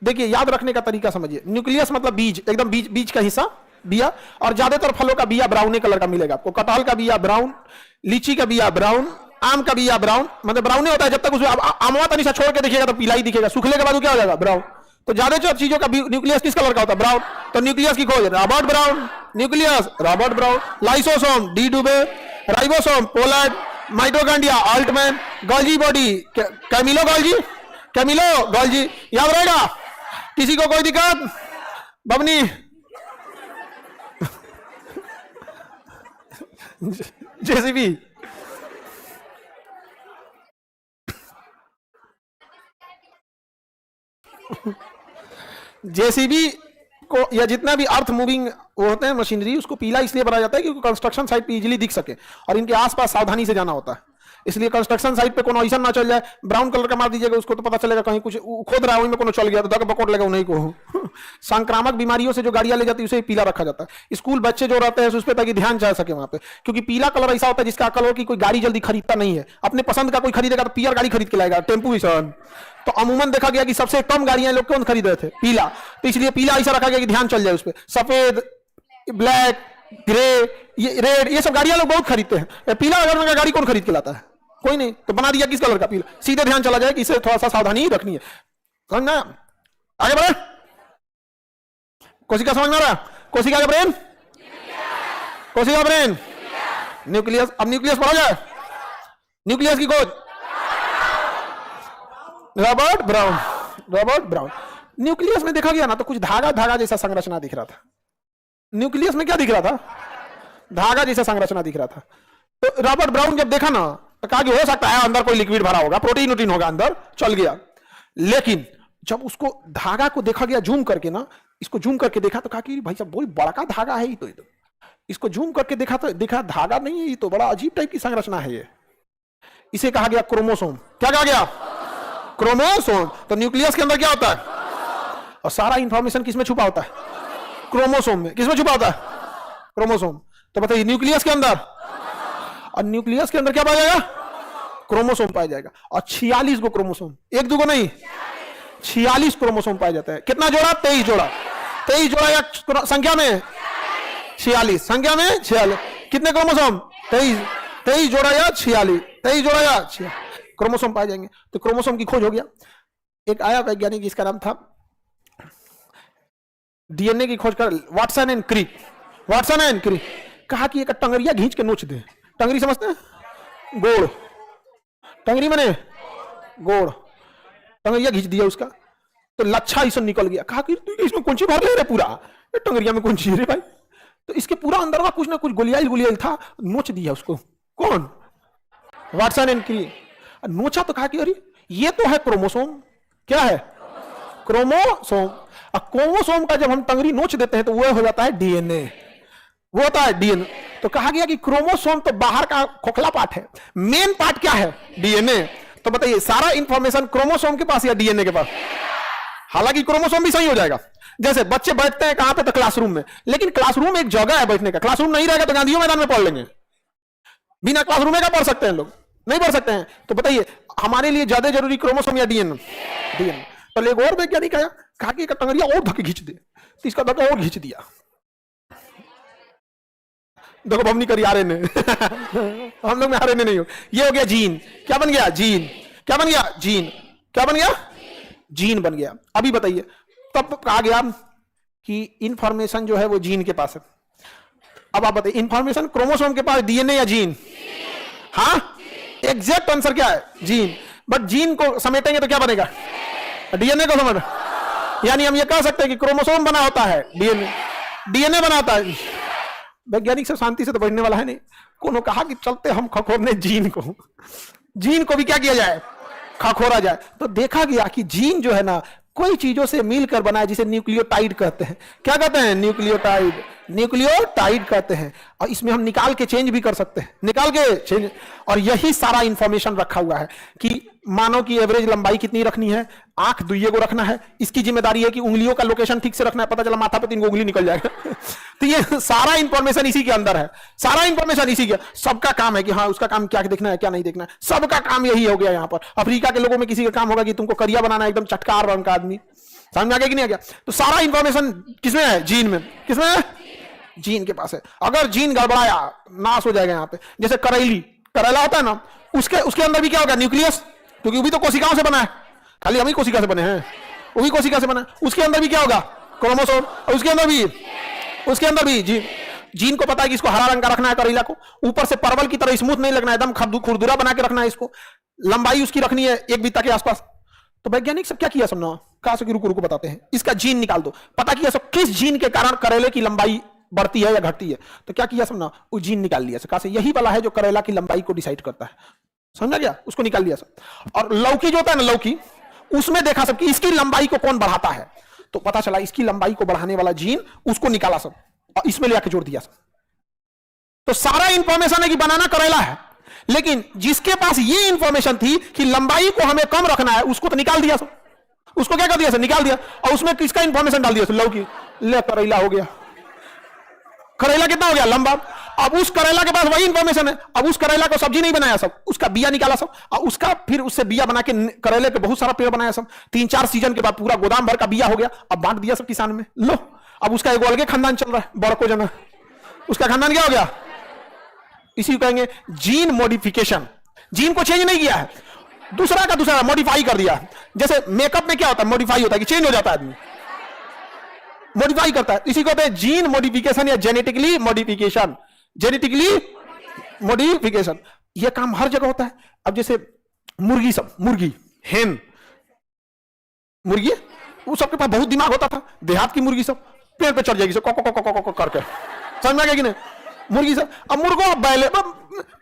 Speaker 1: देखिए याद रखने का तरीका समझिए, न्यूक्लियस मतलब बीज, एकदम बीज, बीज का हिस्सा, बिया। और ज्यादातर फलों का बिया ब्राउन कलर का मिलेगा आपको। कटहल का बिया ब्राउन, लीची का बिया ब्राउन, आम का बिया ब्राउन, मतलब ब्राउन होता है जब तक उसमें आमवा तनिषा छोड़ के देखिएगा तो पीला ही दिखेगा, सूखने के बाद क्या हो जाएगा, ब्राउन। तो ज्यादातर चीजों का न्यूक्लियस किस कलर का होता है, ब्राउन। तो न्यूक्लियस की खोज Robert Brown, nucleus Robert Brown. Lysosome de Duve, ribosome Palade, mitochondria Altmann, Golgi body Camillo Golgi, Camillo Golgi. याद रहेगा? किसी को कोई दिक्कत? बबनी जेसीबी जेसीबी को या जितना भी अर्थ मूविंग वो होते हैं मशीनरी, उसको पीला इसलिए बनाया जाता है क्योंकि कंस्ट्रक्शन साइट पे इजीली दिख सके और इनके आसपास सावधानी से जाना होता है। इसलिए कंस्ट्रक्शन साइट पे कोनो ऐसा ना चल जाए, ब्राउन कलर का मार दीजिएगा उसको तो पता चलेगा कहीं कुछ खोद रहा है, वहीं में कोनो चल गया तो धक पकड़ लेगा उन्हीं को। संक्रामक बीमारियों से जो गाड़ियां ले जाती है उसे पीला रखा जाता है। स्कूल बच्चे जो रहते हैं उस पर ताकि ध्यान जा सके वहां पे, क्योंकि पीला कलर ऐसा होता है जिसका कलर की कोई गाड़ी जल्दी खरीदता नहीं है। अपने पसंद का कोई खरीदेगा तो पीला गाड़ी खरीद के लाएगा, टेम्पू विषण। तो अमूमन देखा गया कि सबसे कम गाड़ियां लोग कौन खरीद रहे थे, पीला। तो इसलिए पीला ऐसा रखा गया कि ध्यान चल जाए उस पर। सफेद, ब्लैक, ग्रे, ये रेड, ये सब गाड़ियां लोग बहुत खरीदते हैं। पीला कलर का गाड़ी कौन खरीद के लाता है, कोई नहीं। तो बना दिया किस कलर का, पीला। सीधे ध्यान चला जाए कि इसे थोड़ा सा सावधानी रखनी है, समझना? आगे बढ़े। कोशिका समझ में आ रहा? कोशिका का ब्रेन, कोशिका ब्रेन, न्यूक्लियस। अब न्यूक्लियस पढ़ा जाए। न्यूक्लियस की खोज Robert brown, Robert Brown. Nucleus में देखा गया ना तो कुछ धागा धागा जैसा संरचना दिख रहा था। न्यूक्लियस में क्या दिख रहा था, धागा जैसा संरचना दिख रहा था। तो रॉबर्ट ब्राउन जब देखा ना तो कहा कि हो सकता है अंदर कोई लिक्विड भरा होगा, प्रोटीन वोटीन होगा अंदर, चल गया। लेकिन जब उसको धागा को देखा गया जूम करके ना, इसको जूम करके देखा तो कहा कि भाई साहब बहुत बड़ा का धागा है ये तो। इसको जूम करके देखा तो देखा धागा नहीं है, ये तो बड़ा अजीब टाइप की संरचना है ये। इसे कहा गया क्रोमोसोम। क्या कहा गया, क्रोमोसोम। तो न्यूक्लियस के अंदर क्या होता है, और सारा इंफॉर्मेशन किसमें छुपा होता है, क्रोमोसोम में। किसमें छुपा होता है, क्रोमोसोम। तो बताइए न्यूक्लियस के अंदर, और न्यूक्लियस के अंदर क्या पाया जाएगा, क्रोमोसोम पाया जाएगा। और 46 गो क्रोमोसोम, एक दो को नहीं, 46 क्रोमोसोम पाया जाता है। कितना जोड़ा, 23 जोड़ा। 23 जोड़ा या संख्या में 46, संख्या में 46। कितने क्रोमोसोम, 23। 23 जोड़ा या 46, 23 जोड़ा या 46 क्रोमोसोम पाए जाएंगे। तो क्रोमोसोम की खोज हो गया। एक आया वैज्ञानिक, इसका नाम था डीएनए की खोज कर Watson and Crick. Watson and Crick कहा कि एक टंगरिया खींच के नोच दे। टंगरी समझते हैं, गोड़, टंगरी मने गोड़, टंगरिया खींच दिया उसका तो लच्छा इसमें निकल गया। कहा कि तू इसमें कौन सी भर ले रहे पूरा, ये टंगरिया में कौन सी रे भाई। तो इसके पूरा अंदर का कुछ ना कुछ गुलियाल गुलियाल था, नोच दिया उसको। कौन, वाटसन एंड क्रिक। नोचा तो कहा कि अरे ये तो है क्रोमोसोम। क्या है, क्रोमोसोम। क्रोमोसोम का जब हम टंगरी नोच देते हैं तो वह हो जाता है डीएनए, वो होता है डीएनए। तो कहा गया कि क्रोमोसोम तो बाहर का खोखला पार्ट है, मेन पार्ट क्या है, डीएनए। तो बताइए सारा इंफॉर्मेशन क्रोमोसोम के पास या डीएनए के पास। हालांकि क्रोमोसोम भी सही हो जाएगा। जैसे बच्चे बैठते हैं कहां पे, तो क्लासरूम में। लेकिन क्लासरूम एक जगह है बैठने का, क्लासरूम नहीं रहेगा तो गांधी मैदान में पढ़ लेंगे। बिना क्लासरूम में क्या पढ़ सकते हैं लोग, नहीं पढ़ सकते हैं। तो बताइए हमारे लिए ज्यादा जरूरी क्रोमोसोम या डीएनए, डीएनए। तो एक और वैज्ञानिक आया, कहा कि टंगरिया और धक्के खींच दे, तो इसका धक्का और खींच दिया। देखो बमनी करी आरएनए हम लोग में आरएनए नहीं हो। ये हो गया जीन। क्या बन गया, जीन। क्या बन गया, जीन। क्या बन गया, जीन बन गया। अभी बताइए तब कहा गया कि इंफॉर्मेशन जो है वो जीन के पास है। अब आप बताइए इंफॉर्मेशन क्रोमोसोम के पास, डीएनए या जीन। हाँ, एग्जैक्ट आंसर क्या है, जीन। बट जीन को समेटेंगे तो क्या बनेगा, डीएनए को समेट। यानी हम ये कह सकते हैं कि क्रोमोसोम बना होता है, डीएनए, डीएनए बना होता है। वैज्ञानिक से शांति से तो बैठने वाला है नहीं। कोनो कहा कि चलते हम खखोरने जीन को। जीन को भी क्या किया जाए, खखोरा जाए। तो देखा गया कि जीन जो है ना कोई चीजों से मिलकर बना है जिसे न्यूक्लियोटाइड कहते हैं। क्या कहते हैं? न्यूक्लियोटाइड, न्यूक्लियोटाइड कहते हैं। और इसमें हम निकाल के चेंज भी कर सकते हैं, निकाल के चेंज। और यही सारा इंफॉर्मेशन रखा हुआ है कि मानव की एवरेज लंबाई कितनी रखनी है, आंख दुइये को रखना है, इसकी जिम्मेदारी है कि उंगलियों का लोकेशन ठीक से रखना है, पता चला माथा पे 3 उंगली निकल जाएगा तो ये सारा इंफॉर्मेशन इसी के अंदर है, सारा इंफॉर्मेशन इसी के। सबका काम है कि हाँ उसका काम क्या देखना है क्या नहीं देखना है, सबका काम यही हो गया। यहाँ पर अफ्रीका के लोगों में किसी का काम होगा कि तुमको करिया बनाना है, एकदम चटकार रंग का आदमी, समझ में आ गया कि नहीं आ गया? तो सारा इंफॉर्मेशन किसमें है? जीन में। किसमें है? जीन के पास है। अगर जीन गड़बड़ाया नाश हो जाएगा। यहाँ पे जैसे करेला होता है ना, उसके अंदर भी क्या होगा? न्यूक्लियस, क्योंकि वो भी तो कोशिकाओं से बना है, खाली हम ही कोशिका से बने हैं, वो भी कोशिका से बना है। उसके अंदर भी क्या होगा? क्रोमोसोम। और उसके अंदर भी जीन को पता है कि इसको हरा रंग का रखना है करेला को, ऊपर से परवल की तरह स्मूथ नहीं लगना है, एकदम खुरदुरा बना के रखना है इसको, लंबाई उसकी रखनी है 1 बित्ता के आसपास। तो वैज्ञानिक सब क्या किया समझो, कहां से रुको बताते हैं, इसका जीन निकाल दो, पता किया सब किस जीन के कारण करेले की लंबाई बढ़ती है या घटती है। तो क्या किया समझो, वो जीन निकाल लिया कहां से, यही वाला है जो करेला की लंबाई को डिसाइड करता है, समझा गया? उसको निकाल लिया सब। और लौकी जो होता है ना, लौकी, उसमें देखा सब कि इसकी लंबाई को कौन बढ़ाता है, तो पता चला इसकी लंबाई को बढ़ाने वाला जीन, उसको निकाला सब और इसमें ले आके जोड़ दिया सब। तो सारा इंफॉर्मेशन है कि बनाना करेला है, लेकिन जिसके पास ये इंफॉर्मेशन थी कि लंबाई को हमें कम रखना है, उसको तो निकाल दिया सब। उसको क्या कर दिया सब? निकाल दिया। और उसमें किसका इंफॉर्मेशन डाल दिया सब? लौकी। ले करेला हो गया। करेला कितना हो गया? लंबा। अब उस करेला के पास वही इंफॉर्मेशन है, अब उस करेला को सब्जी नहीं बनाया सब, उसका बिया निकाला सब, और उसका फिर उससे बिया बना के करेले पे बहुत सारा पेड़ बनाया सब। 3-4 सीजन के बाद पूरा गोदाम भर का बिया हो गया, अब बांट दिया सब किसान में। लो, अब उसका एक अलग खानदान चल रहा है, बड़को जना। उसका खानदान क्या हो गया? इसी को कहेंगे जीन मॉडिफिकेशन। जीन को चेंज नहीं किया है, दूसरा का दूसरा मॉडिफाई कर दिया। जैसे मेकअप में क्या होता है? मॉडिफाई होता है कि चेंज हो जाता है, आदमी मॉडिफाई करता है। इसी को कहते हैं जीन मॉडिफिकेशन या जेनेटिकली मॉडिफिकेशन। जेनेटिकली मॉडिफिकेशन यह काम हर जगह होता है। अब जैसे मुर्गी सब, मुर्गी, हेन, मुर्गी, वो सबके पास बहुत दिमाग होता था। देहात की मुर्गी सब पेड़ पे चढ़ जाएगी सब को करके, समझ में आ गया कि नहीं? मुर्गी सब, अब मुर्गो बैले,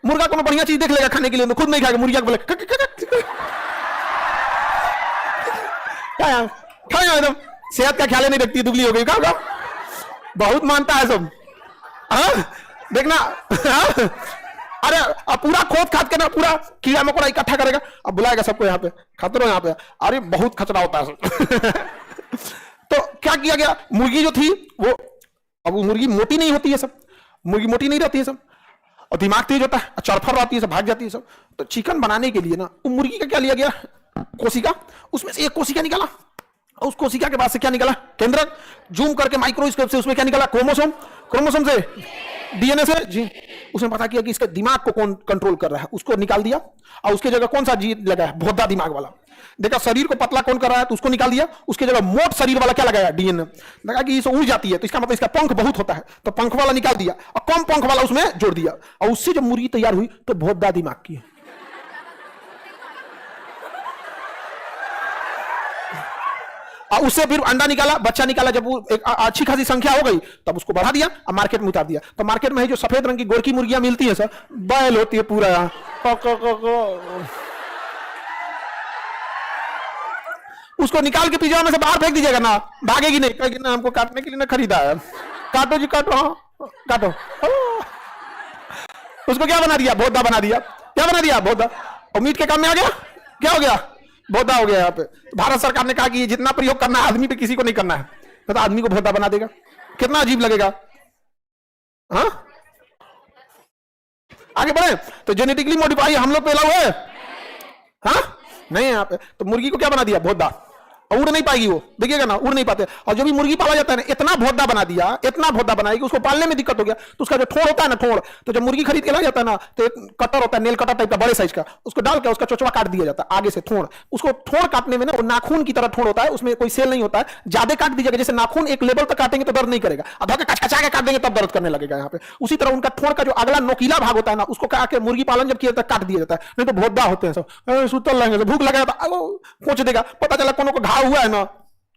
Speaker 1: मुर्गा को बढ़िया चीज देख लेगा खाने के लिए, खुद नहीं खाएगा, मुर्गिया को बोले खाएगा, एकदम सेहत का ख्याल नहीं रखती, दुबली हो गई। क्या बहुत मानता है सब, देखना। अरे अब पूरा खोद खाद के ना पूरा कीड़ा मकोड़ा इकट्ठा करेगा, अब बुलाएगा सबको यहाँ पे, खाते रहो यहाँ पे। अरे बहुत खतरा होता है सब तो क्या किया गया, मुर्गी जो थी वो, अब वो मुर्गी मोटी नहीं होती है सब, मुर्गी मोटी नहीं रहती है सब, और दिमाग तेज होता है, चरफर रहती है सब, भाग जाती है सब। तो चिकन बनाने के लिए ना वो मुर्गी का क्या लिया गया? कोशिका, उसमें से एक कोशिका निकाला, और उस कोशिका के बाद से क्या निकला? केंद्रक। जूम करके माइक्रोस्कोप से उसमें क्या निकला? क्रोमोसोम। क्रोमोसोम से डीएनए से जी, उसने पता किया कि इसके दिमाग को कौन कंट्रोल कर रहा है, उसको निकाल दिया। और उसके जगह कौन सा जीन लगा है? भोदा दिमाग वाला। देखा शरीर को पतला कौन कर रहा है, तो उसको निकाल दिया। उसके जगह मोट शरीर वाला क्या लगाया? डीएनए। लगा कि इसे उड़ जाती है, तो इसका मतलब इसका पंख बहुत होता है, तो पंख वाला निकाल दिया और कम पंख वाला उसमें जोड़ दिया, और उससे जब मुर्गी तैयार हुई तो भोदा दिमाग की। और उससे फिर अंडा निकाला, बच्चा निकाला। जब वो एक अच्छी खासी संख्या हो गई तब उसको बढ़ा दिया और मार्केट में उतार दिया। तो मार्केट में जो सफेद रंग की गोरकी मुर्गियां मिलती है सर, बैल होती है पूरा यहाँ, उसको निकाल के पिंजरा में से बाहर फेंक दीजिएगा ना, भागेगी नहीं, कहेगी ना हमको काटने के लिए ना खरीदा है। काटो जी काटो, हाँ काटो। उसको क्या बना दिया? भोदा बना दिया। क्या बना दिया? भोदा। और मीट के काम में आ गया, क्या हो गया? भोदा हो गया। यहाँ पे भारत सरकार ने कहा कि ये जितना प्रयोग करना है आदमी पे, किसी को नहीं करना है, तो आदमी को भोदा बना देगा। कितना अजीब लगेगा। हाँ आगे बढ़े तो जेनेटिकली मॉडिफाई हम लोग पे अलाउ है? हाँ नहीं है यहाँ पे। तो मुर्गी को क्या बना दिया? भोदा। और उड़ नहीं पाएगी वो, देखिएगा ना, उड़ नहीं पाते। और जो भी मुर्गी पाला जाता है ना, इतना भोदा बना दिया, इतना भोदा बनाएगी, उसको पालने में दिक्कत हो गया। तो उसका जो ठोड़ होता है ना, ठोड़, तो जब मुर्गी खरीद के ला जाता है ना, तो एक कटर होता है, नेल कटर टाइप का बड़े साइज का, उसको डाल के उसका चोचवा काट दिया जाता है आगे से। ठोड़, उसको ठोड़ काटने में ना, वो नाखून की तरह ठोड़ होता है, उसमें कोई सेल नहीं होता है। ज्यादा काट दीजिएगा, जैसे नाखून एक लेवल तक काटेंगे तो दर्द नहीं करेगा, अब कचकचा के काट देंगे तब दर्द करने लगेगा यहाँ पे। उसी तरह उनका ठोड़ का जो अगला नोकीला भाग होता है ना, उसको काट के मुर्गी पालन जब किया जाता है काट दिया जाता है। नहीं तो भोदा होते हैं सब, सुतल रहेंगे, भूख लगा कोच देगा, पता चला कोनो को घाव हुआ है ना,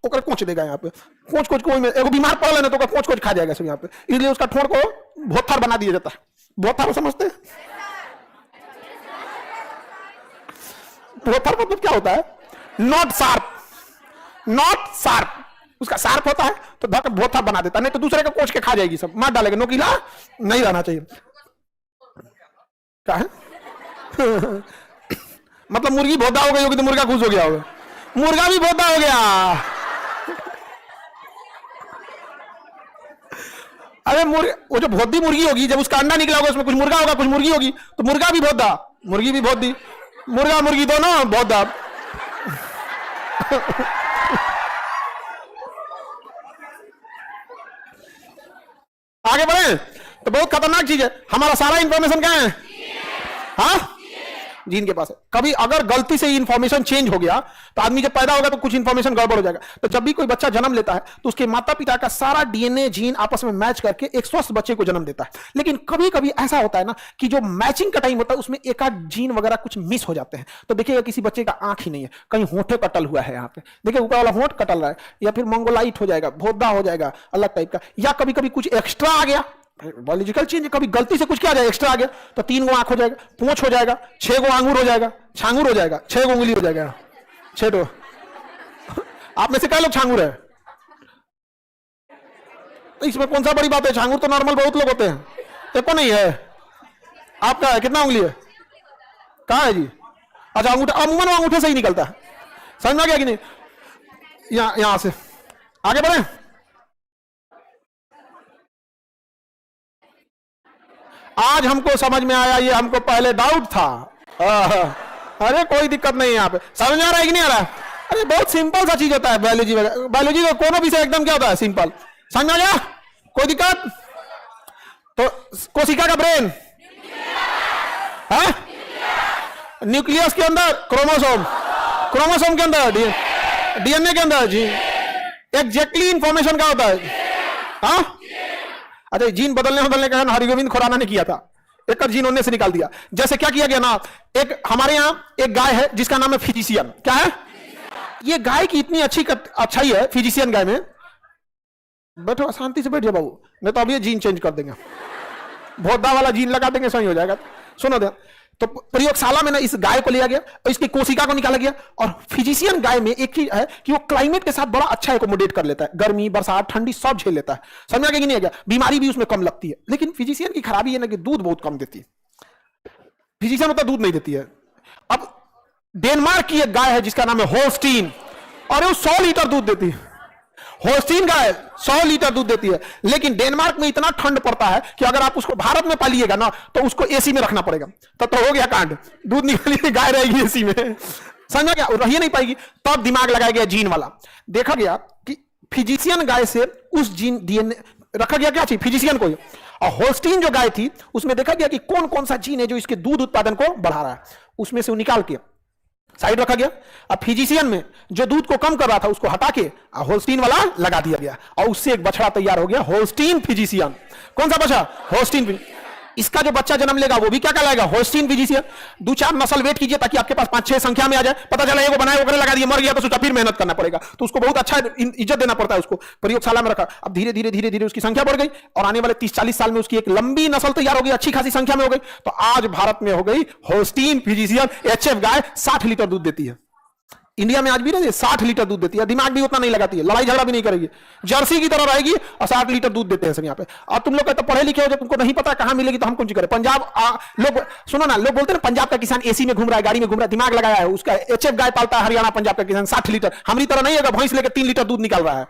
Speaker 1: ओकर कोच देगा यहाँ पे। कोच कोई में एगो बीमार पड़ल है ना, तो कोच कोच खा जाएगा सब यहाँ पे। इसलिए उसका ठोड़ को भोथर बना दिया जाता है। भोथर समझते हैं? बोथर मतलब क्या होता है? Not sharp, not sharp. उसका शार्प होता है तो धक बोथा बना देता, नहीं तो दूसरे का कोच के खा जाएगी, सब मार डालेगा। नोकीला नहीं रहना चाहिए। क्या है? मतलब मुर्गी भोदा हो गई होगी तो मुर्गा खुश हो गया होगा, मुर्गा भी भोदा हो गया। अरे वो जो भोदी मुर्गी होगी, जब उसका अंडा निकला होगा उसमें कुछ मुर्गा होगा कुछ मुर्गी होगी, तो मुर्गा भी भोदा, मुर्गी भी भोदी, मुर्गा मुर्गी दोनों भोदा। आगे बढ़े तो बहुत खतरनाक चीज है। हमारा सारा इंफॉर्मेशन कहां है? हाँ, जीन के पास है। कभी अगर गलती से इंफॉर्मेशन चेंज हो गया तो आदमी जब पैदा होगा तो कुछ इंफॉर्मेशन गड़बड़ हो जाएगा। तो जब भी कोई बच्चा जन्म लेता है तो उसके माता पिता का सारा डीएनए जीन आपस में मैच करके एक स्वस्थ बच्चे को जन्म देता है। लेकिन कभी कभी ऐसा होता है ना कि जो मैचिंग का टाइम होता है उसमें एक आध जीन वगैरह कुछ मिस हो जाते हैं। तो देखिएगा किसी बच्चे का आंख ही नहीं है, कहीं होठे कटल हुआ है, यहाँ पे देखिए ऊपर वाला होंठ कटल रहा है, या फिर मंगोलाइट हो जाएगा, भोदा हो जाएगा अलग टाइप का, या कभी कभी कुछ एक्स्ट्रा आ गया, बायोलॉजिकल चेंज, कभी गलती से कुछ क्या आ जाए एक्स्ट्रा आ गया तो 3 गो आंख हो जाएगा, पूंछ हो जाएगा, 6 गो आंगूर हो जाएगा, छांगूर हो जाएगा, 6 गो उंगली हो जाएगा, 6 तो। आप में से क्या लोग छांगूर है? इसमें कौन सा बड़ी बात है? छांगूर तो नॉर्मल बहुत लोग होते हैं, एको नहीं है। आपका है कितना उंगली है? कहाँ है जी? अच्छा अंगूठा, अमूमन अंगूठे से ही निकलता है, समझ में आ गया कि नहीं? यहां से आगे बढ़े। आज हमको समझ में आया, ये हमको पहले डाउट था। अरे कोई दिक्कत नहीं है, यहाँ पे समझ में आ रहा है कि नहीं आ रहा है? अरे बहुत सिंपल सा चीज होता है बायोलॉजी वगैरह, बायोलॉजी का कोनो भी से एकदम क्या होता है? सिंपल। समझ में आ गया? कोई दिक्कत? तो कोशिका का ब्रेन है, न्यूक्लियस के अंदर क्रोमोसोम, क्रोमोसोम के अंदर डीएनए के अंदर जी एग्जैक्टली इंफॉर्मेशन क्या होता है? हाँ, अच्छा जीन बदलने का हरिगोविंद खुराना ने किया था, एक जीन उन्होंने से निकाल दिया। जैसे क्या किया गया ना, एक हमारे यहाँ एक गाय है जिसका नाम है फिजिशियन। क्या है? ये गाय की इतनी अच्छाई है फिजिशियन गाय में। बैठो शांति से बैठ जाओ बाबू, नहीं तो अब ये जीन चेंज कर देंगे, भोदा वाला जीन लगा देंगे, सही हो जाएगा। सुनो दे, तो प्रयोगशाला में ना इस गाय को लिया गया और इसकी कोशिका को निकाला गया। और फिजिशियन गाय में एक चीज है कि वो क्लाइमेट के साथ बड़ा अच्छा एकोमोडेट कर लेता है, गर्मी बरसात ठंडी सब झेल लेता है। समझ में नहीं आ गया? बीमारी भी उसमें कम लगती है। लेकिन फिजिशियन की खराबी है ना कि दूध बहुत कम देती है। फिजिशियन होता दूध नहीं देती है। अब डेनमार्क की एक गाय है जिसका नाम है होल्स्टीन, और वो 100 लीटर दूध देती है। होल्स्टीन गाय 100 लीटर दूध देती है, लेकिन डेनमार्क में इतना ठंड पड़ता है कि अगर आप उसको भारत में पालिएगा ना तो उसको एसी में रखना पड़ेगा। तो हो गया कांड, दूध निकालिए गाय रहेगी एसी में, समझा क्या? रही नहीं पाएगी। तब दिमाग लगाया गया जीन वाला। देखा गया कि फिजिशियन गाय से उस जीन डीएनए रखा गया, क्या चीज? फिजिशियन को। और होल्स्टीन जो गाय थी उसमें देखा गया कि कौन कौन सा जीन है जो इसके दूध उत्पादन को बढ़ा रहा है, उसमें से वो निकाल के साइड रखा गया। अब फिजिशियन में जो दूध को कम कर रहा था उसको हटा के होल्स्टीन वाला लगा दिया गया, और उससे एक बछड़ा तैयार हो गया, होल्स्टीन फिजिशियन। कौन सा बछड़ा? होल्स्टीन। इसका जो बच्चा जन्म लेगा वो भी क्या कहलाएगा? Holstein physician. 2-4 नस्ल वेट कीजिए ताकि आपके पास 5-6 संख्या में आ जाए। पता चला एगो बनाए वगैरह लगा दिया, मर गया तो सोचा फिर मेहनत करना पड़ेगा, तो उसको बहुत अच्छा इज्जत देना पड़ता है। उसको प्रयोगशाला में रखा, अब धीरे धीरे धीरे धीरे उसकी संख्या बढ़ गई और आने वाले 30-40 साल में उसकी एक लंबी नस्ल तैयार हो गई, अच्छी खासी संख्या में हो गई। तो आज भारत में हो गई होल्स्टीन फिजिशियन एचएफ गाय, 60 लीटर दूध देती है। इंडिया में आज भी ना 60 लीटर दूध देती है, दिमाग भी उतना नहीं लगाती है, लड़ाई झगड़ा भी नहीं करेगी, जर्सी की तरह रहेगी और 60 लीटर दूध देते हैं सब यहाँ पे। और तुम लोग तो पढ़े लिखे हो, जब तुमको नहीं पता कहां मिलेगी तो हम कौन सी करें? पंजाब लोग सुनो ना, लोग बोलते हैं पंजाब का किसान एसी में घूम रहा है, गाड़ी में घूम रहा है, दिमाग लगाया है, उसका एचएफ गाय पालता है हरियाणा पंजाब का किसान 60 लीटर। हमारी तरह नहीं है भैंस लेकर 3 लीटर दूध निकाल रहा है।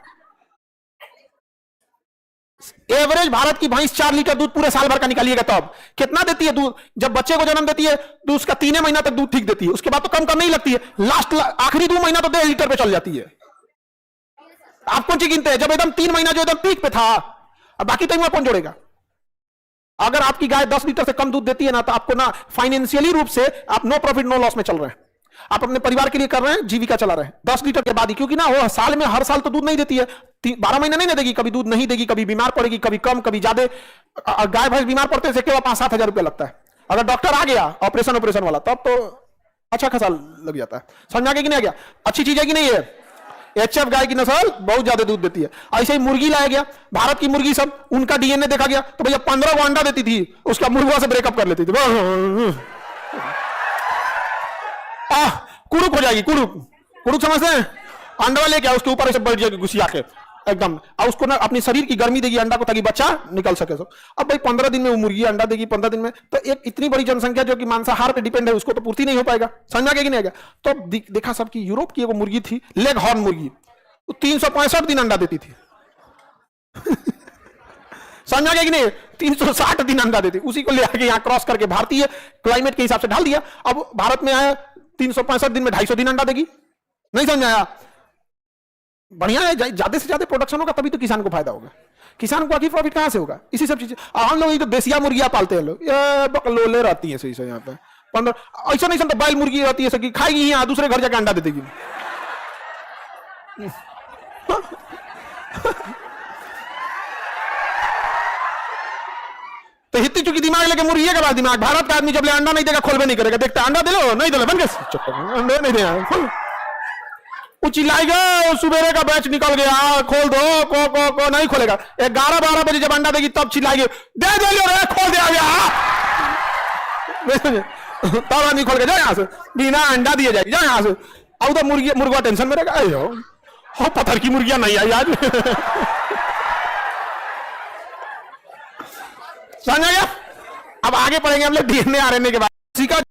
Speaker 1: एवरेज भारत की भैंस 4 लीटर दूध पूरे साल भर का निकालिएगा तब कितना देती है दूध? जब बच्चे को जन्म देती है तो उसका 3 महीना तक दूध ठीक देती है, उसके बाद तो कम करने ही लगती है, लास्ट आखिरी 2 महीना तो 1.5 लीटर पे चल जाती है। आप कौन सी गिनते हैं? जब एकदम 3 महीना जो एकदम पीक पे था, अब बाकी टाइम में कौन जोड़ेगा? अगर आपकी गाय 10 लीटर से कम दूध देती है ना तो आपको ना फाइनेंशियली रूप से आप नो प्रॉफिट नो लॉस में चल रहे हैं, आप अपने परिवार के लिए कर रहे हैं, जीविका चला रहे हैं 10 लीटर के बाद ही। क्योंकि ना वो साल में हर साल तो दूध नहीं देती है, 12 महीने नहीं देगी, कभी दूध नहीं देगी, कभी बीमार पड़ेगी, कभी कम कभी ज्यादा। गाय भैंस बीमार पड़ते हैं केवल 5-7 हजार रुपया लगता है। अगर डॉक्टर आ गया ऑपरेशन वाला तब तो अच्छा खासा लग जाता है। समझ आ गया कि नहीं आ गया? अच्छी चीज है कि नहीं है? एचएफ गाय की नस्ल बहुत ज्यादा दूध देती है। ऐसे ही मुर्गी लाया गया, भारत की मुर्गी सब उनका डीएनए देखा गया तो भैया 15 को अंडा देती थी, उसका मुर्गा से ब्रेकअप कर लेती थी। कुड़ुक हो जाएगी, कुड़ुक। कुड़ुक समझते हैं? अंडा लेके आओ, उसके ऊपर ऐसे बैठ जाएगी घुसिया के एकदम, और उसको ना अपनी शरीर की गर्मी देगी अंडा को, ताकि बच्चा निकल सके। सब अब भाई 15 दिन में वो मुर्गी अंडा देगी, 15 दिन में, तो एक इतनी बड़ी जनसंख्या जो कि मांसाहार पे डिपेंड है, उसको तो पूर्ति नहीं हो पाएगा। समझ में कि नहीं आएगा? तो देखा सबकी, यूरोप की एक मुर्गी थी, लेग हॉर्न मुर्गी, 365 दिन अंडा देती थी। समझ में आ गया कि नहीं? 360 दिन अंडा देती, उसी को ले आके यहाँ क्रॉस करके भारतीय क्लाइमेट के हिसाब से ढाल दिया। अब भारत में आया 365 दिन में 250 दिन अंडा देगी। नहीं समझ आया? बढ़िया है, ज्यादा से ज्यादा प्रोडक्शन होगा तभी तो किसान को फायदा होगा। किसान को आखिर प्रॉफिट कहां से होगा? इसी सब चीजें। हम लोग ये तो देसिया मुर्गियां पालते हैं लोग, ये बकलोले रहती है सही से यहाँ पे 15, ऐसा नहीं, तो बैल मुर्गी रहती है सकी, खाएगी यहाँ, दूसरे घर जाके अंडा दे देगी। तो हित्ती चुकी दिमाग लेके मुर्गी के बाद दिमाग, भारत का आदमी जब ले अंडा नहीं देगा खोलबे नहीं करेगा, देखता अंडा दे लो, नहीं दे लो, बन गए, अंडे नहीं दे, वो चिल्लाएगा, सुबेरे का बैच निकल गया, खोल दो, को नहीं खोलेगा। 11-12 बजे जब अंडा देगी तब चिल्लाएगी, दे दे लो रे, खोल दिया गया। तब आदमी खोल के जाओ यहाँ से, बिना अंडा दिए जाएगी, जाओ यहाँ से। अब तो मुर्गा टेंशन में रहेगा, अयो हाँ पत्थर की मुर्गियां नहीं आई आज। समझ गया? अब आगे पढ़ेंगे हम लोग डीएनए आरएनए के बारे में।